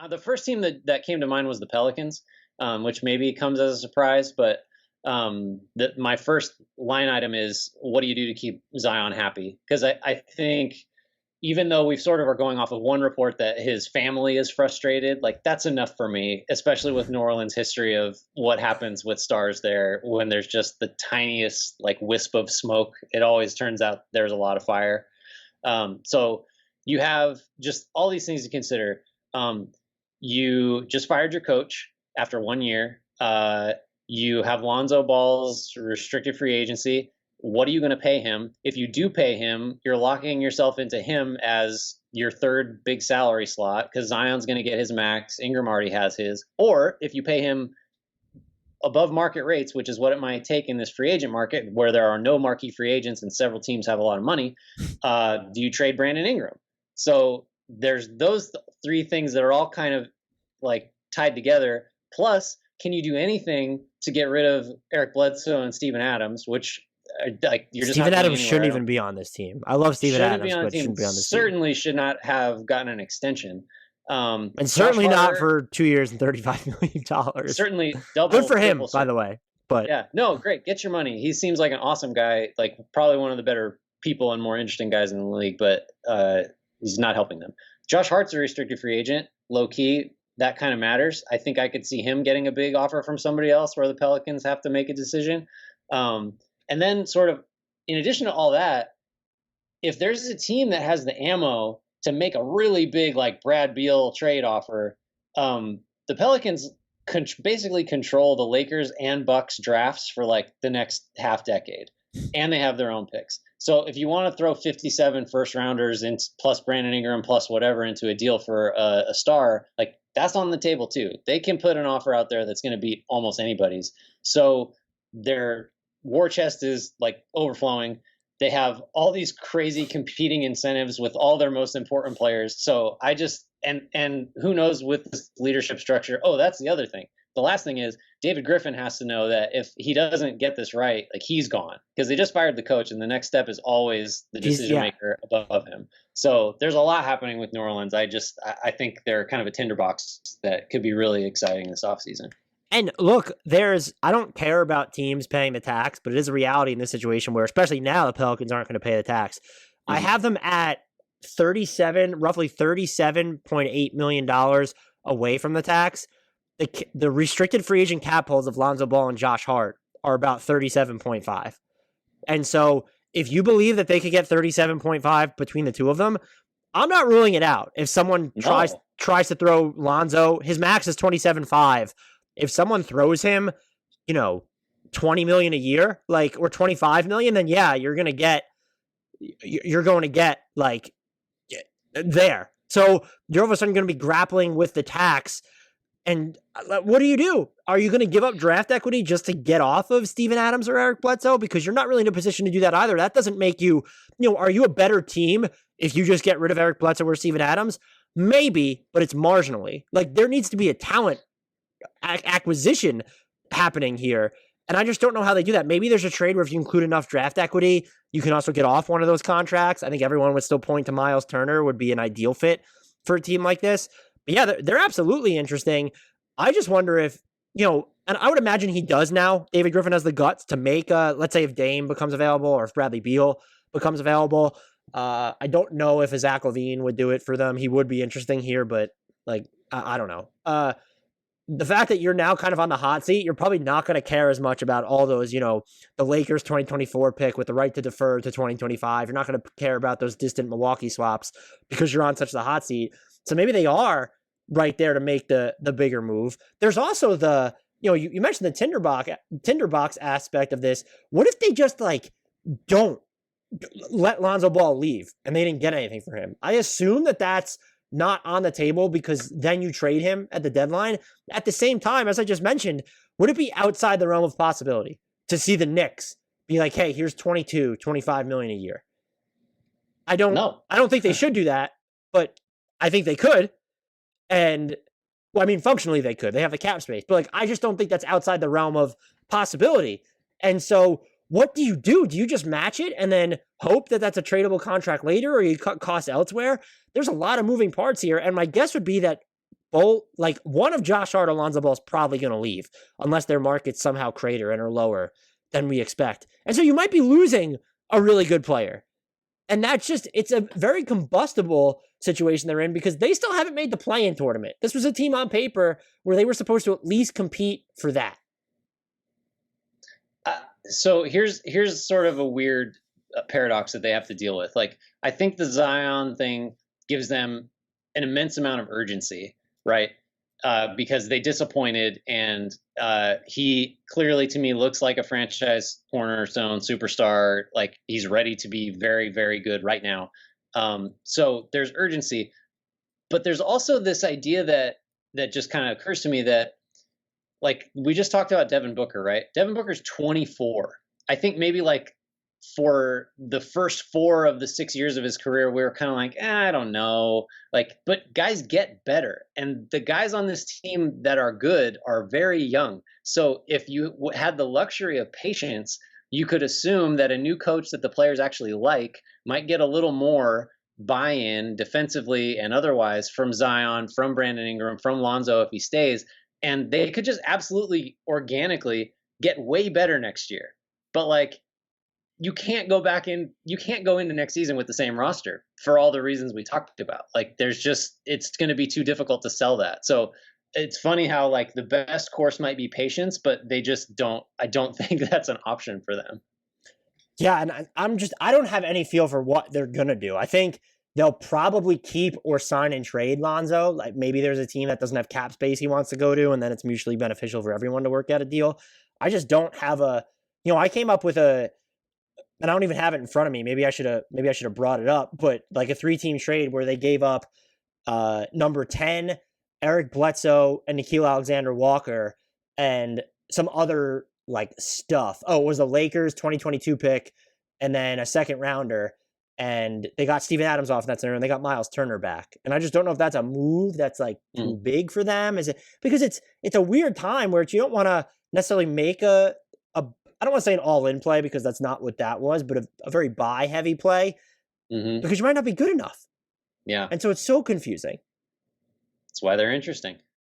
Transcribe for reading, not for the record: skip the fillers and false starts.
The first team that came to mind was the Pelicans, which maybe comes as a surprise, but my first line item is, what do you do to keep Zion happy? Because I think even though we've sort of are going off of one report that his family is frustrated, like that's enough for me, especially with New Orleans' history of what happens with stars there when there's just the tiniest like wisp of smoke. It always turns out there's a lot of fire. So you have just all these things to consider. You just fired your coach after 1 year. You have Lonzo Ball's restricted free agency. What are you going to pay him? If you do pay him, you're locking yourself into him as your third big salary slot because Zion's going to get his max. Ingram already has his. Or if you pay him above market rates, which is what it might take in this free agent market where there are no marquee free agents and several teams have a lot of money, do you trade Brandon Ingram? So there's those three things that are all kind of like tied together. Plus, can you do anything to get rid of Eric Bledsoe and Steven Adams, which like you're just Steven Adams shouldn't even be on this team. I love Steven Adams, but shouldn't be on this team. Certainly should not have gotten an extension. And certainly not for 2 years and $35 million. Certainly double. Good for him, by the way. But yeah, no, great. Get your money. He seems like an awesome guy, like probably one of the better people and more interesting guys in the league, but he's not helping them. Josh Hart's a restricted free agent, low key. That kind of matters. I think I could see him getting a big offer from somebody else where the Pelicans have to make a decision. And then sort of in addition to all that, if there's a team that has the ammo to make a really big like Brad Beal trade offer, the Pelicans basically control the Lakers and Bucks drafts for like the next half decade, and they have their own picks. So if you want to throw 57 first rounders in plus Brandon Ingram plus whatever into a deal for a star, like that's on the table too. They can put an offer out there that's going to beat almost anybody's. So their war chest is like overflowing. They have all these crazy competing incentives with all their most important players. So I just, and who knows with this leadership structure. Oh, that's the other thing. The last thing is David Griffin has to know that if he doesn't get this right, like he's gone because they just fired the coach and the next step is always the decision maker above him. So there's a lot happening with New Orleans. I think they're kind of a tinderbox that could be really exciting this offseason. And look, I don't care about teams paying the tax, but it is a reality in this situation where, especially now, the Pelicans aren't going to pay the tax. Mm-hmm. I have them at roughly $37.8 million away from the tax. The restricted free agent cap holds of Lonzo Ball and Josh Hart are about 37.5. And so if you believe that they could get 37.5 between the two of them, I'm not ruling it out. If someone tries to throw Lonzo, his max is 27.5. If someone throws him, $20 million a year, like, or 25 million, then yeah, you're going to get like there. So you're all of a sudden going to be grappling with the tax. And what do? Are you going to give up draft equity just to get off of Steven Adams or Eric Bledsoe? Because you're not really in a position to do that either. That doesn't make you, are you a better team if you just get rid of Eric Bledsoe or Steven Adams? Maybe, but it's marginally. Like, there needs to be a talent acquisition happening here. And I just don't know how they do that. Maybe there's a trade where if you include enough draft equity, you can also get off one of those contracts. I think everyone would still point to Miles Turner would be an ideal fit for a team like this. But yeah, they're absolutely interesting. I just wonder if, and I would imagine he does now. David Griffin has the guts to make let's say if Dame becomes available or if Bradley Beal becomes available. I don't know if Zach LaVine would do it for them. He would be interesting here, but like, I don't know. The fact that you're now kind of on the hot seat, you're probably not going to care as much about all those, the Lakers 2024 pick with the right to defer to 2025. You're not going to care about those distant Milwaukee swaps because you're on such the hot seat. So maybe they are right there to make the bigger move. There's also the, you mentioned the tinderbox aspect of this. What if they just like don't let Lonzo Ball leave and they didn't get anything for him? I assume that that's not on the table because then you trade him at the deadline. At the same time, as I just mentioned, would it be outside the realm of possibility to see the Knicks be like, hey, here's 25 million a year? I don't think they should do that, but I think they could. And functionally they could. They have the cap space, but like, I just don't think that's outside the realm of possibility. And so what do? Do you just match it and then hope that that's a tradable contract later, or you cut costs elsewhere? There's a lot of moving parts here. And my guess would be that both, like one of Josh Hart or Lonzo Ball is probably going to leave unless their markets somehow crater and are lower than we expect. And so you might be losing a really good player. And that's just, it's a very combustible situation they're in because they still haven't made the play-in tournament. This was a team on paper where they were supposed to at least compete for that. So here's sort of a weird paradox that they have to deal with. Like, I think the Zion thing gives them an immense amount of urgency, right? Because they disappointed, and he clearly, to me, looks like a franchise cornerstone superstar. Like, he's ready to be very, very good right now. So there's urgency, but there's also this idea that just kind of occurs to me that, like, we just talked about Devin Booker, right? Devin Booker's 24. I think maybe like for the first 4 of the 6 years of his career, we were kind of like, I don't know. Like, but guys get better. And the guys on this team that are good are very young. So if you had the luxury of patience, you could assume that a new coach that the players actually like might get a little more buy-in defensively and otherwise from Zion, from Brandon Ingram, from Lonzo if he stays. And they could just absolutely organically get way better next year. But like, you can't go into next season with the same roster for all the reasons we talked about. Like, it's going to be too difficult to sell that. So it's funny how, like, the best course might be patience, but I don't think that's an option for them. Yeah. And I don't have any feel for what they're going to do. I think they'll probably keep or sign and trade Lonzo. Like, maybe there's a team that doesn't have cap space he wants to go to, and then it's mutually beneficial for everyone to work out a deal. I just don't have I came up with and I don't even have it in front of me. Maybe I should have brought it up, but like a 3-team trade where they gave up number 10, Eric Bledsoe, and Nickeil Alexander-Walker, and some other like stuff. Oh, it was a Lakers 2022 pick, and then a second rounder, and they got Steven Adams off that center, and they got Miles Turner back. And I just don't know if that's a move that's like too big for them. Is it because it's a weird time where you don't want to necessarily make I don't want to say an all-in play because that's not what that was, but a very buy-heavy play because you might not be good enough. Yeah. And so it's so confusing. That's why they're interesting.